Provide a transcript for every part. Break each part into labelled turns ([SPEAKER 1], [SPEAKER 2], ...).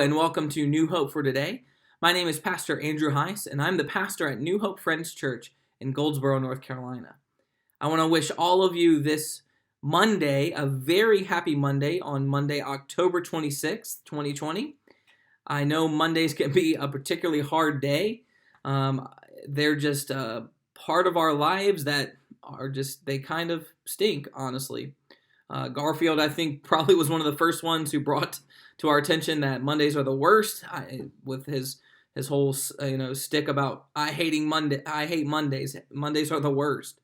[SPEAKER 1] and welcome to New Hope for Today. My name is Pastor Andrew Hise, and I'm the pastor at New Hope Friends Church in Goldsboro, North Carolina. I want to wish all of you this Monday a very happy Monday on Monday, October 26th, 2020. I know Mondays can be a particularly hard day. They're just part of our lives that are they kind of stink, honestly. Garfield, I think, probably was one of the first ones who brought to our attention that Mondays are the worst. With his whole stick about I hate Mondays. Mondays are the worst.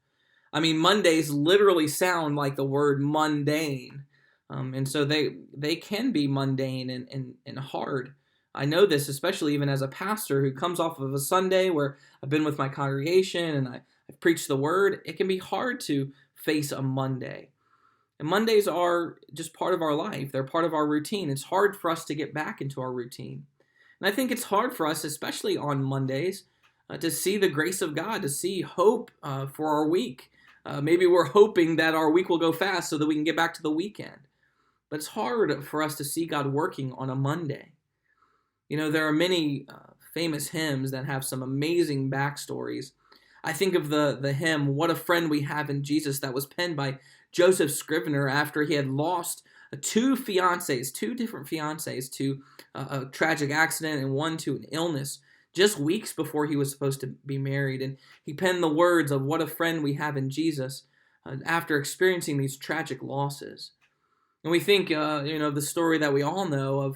[SPEAKER 1] I mean, Mondays literally sound like the word mundane, and so they can be mundane and hard. I know this, especially even as a pastor who comes off of a Sunday where I've been with my congregation and I've preached the word. It can be hard to face a Monday. And Mondays are just part of our life. They're part of our routine. It's hard for us to get back into our routine. And I think it's hard for us, especially on Mondays, to see the grace of God, to see hope for our week. Maybe we're hoping that our week will go fast so that we can get back to the weekend. But it's hard for us to see God working on a Monday. You know, there are many famous hymns that have some amazing backstories. I think of the hymn, What a Friend We Have in Jesus, that was penned by Joseph Scrivener after he had lost two different fiancées to a tragic accident and one to an illness just weeks before he was supposed to be married. And he penned the words of What a Friend We Have in Jesus after experiencing these tragic losses. And we think, the story that we all know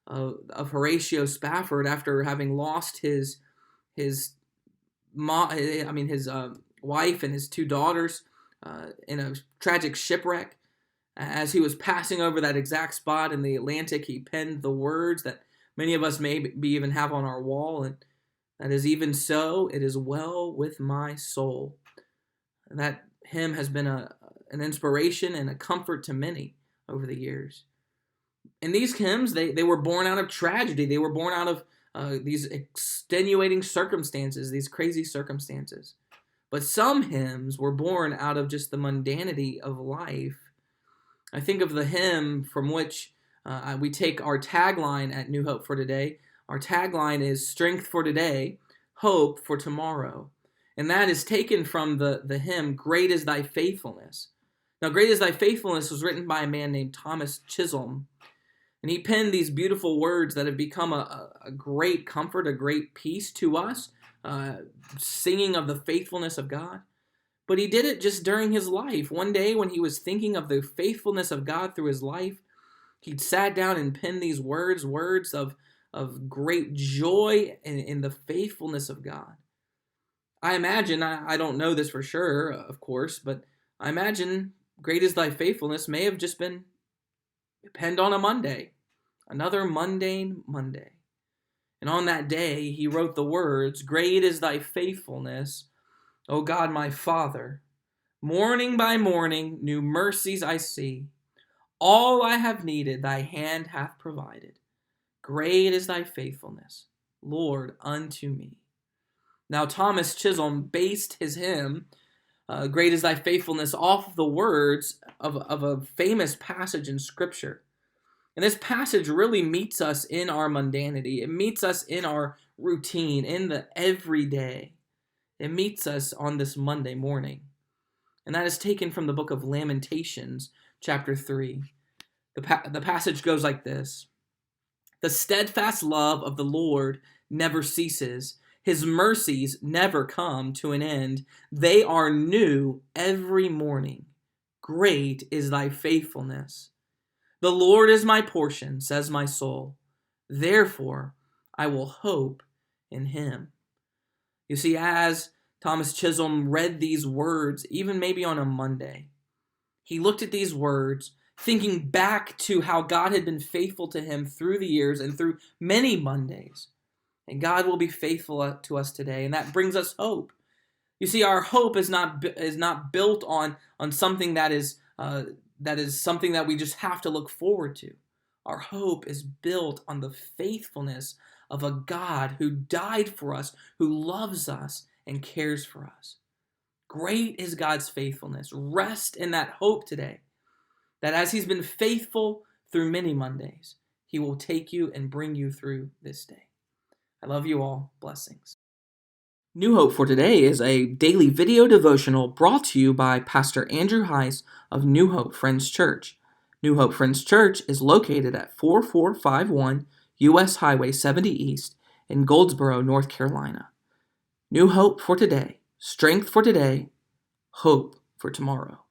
[SPEAKER 1] of Horatio Spafford after having lost his wife and his two daughters in a tragic shipwreck. As he was passing over that exact spot in the Atlantic, he penned the words that many of us maybe even have on our wall, and that is, even so, it is well with my soul. And that hymn has been an inspiration and a comfort to many over the years. And these hymns, they were born out of tragedy. They were born out of these extenuating circumstances, these crazy circumstances. But some hymns were born out of just the mundanity of life. I think of the hymn from which we take our tagline at New Hope for Today. Our tagline is Strength for Today, Hope for Tomorrow. And that is taken from the hymn, Great is Thy Faithfulness. Now, Great is Thy Faithfulness was written by a man named Thomas Chisholm. And he penned these beautiful words that have become a great comfort, a great peace to us, singing of the faithfulness of God. But he did it just during his life. One day when he was thinking of the faithfulness of God through his life, he sat down and penned these words of great joy in the faithfulness of God. I imagine, I don't know this for sure, of course, but I imagine Great is Thy Faithfulness may have just been penned on a Monday, another mundane Monday. And on that day, he wrote the words, Great is Thy faithfulness, O God my Father. Morning by morning, new mercies I see. All I have needed, Thy hand hath provided. Great is Thy faithfulness, Lord, unto me. Now, Thomas Chisholm based his hymn, Great is Thy faithfulness, off of the words of a famous passage in Scripture. And this passage really meets us in our mundanity. It meets us in our routine, in the everyday. It meets us on this Monday morning. And that is taken from the book of Lamentations, chapter 3. The passage goes like this. The steadfast love of the Lord never ceases. His mercies never come to an end. They are new every morning. Great is Thy faithfulness. The Lord is my portion, says my soul. Therefore, I will hope in Him. You see, as Thomas Chisholm read these words, even maybe on a Monday, he looked at these words, thinking back to how God had been faithful to him through the years and through many Mondays. And God will be faithful to us today, and that brings us hope. You see, our hope is not built on something that is something that we just have to look forward to. Our hope is built on the faithfulness of a God who died for us, who loves us and cares for us. Great is God's faithfulness. Rest in that hope today, that as He's been faithful through many Mondays, He will take you and bring you through this day. I love you all. Blessings. New Hope for Today is a daily video devotional brought to you by Pastor Andrew Hise of New Hope Friends Church. New Hope Friends Church is located at 4451 U.S. Highway 70 East in Goldsboro, North Carolina. New Hope for Today. Strength for today. Hope for tomorrow.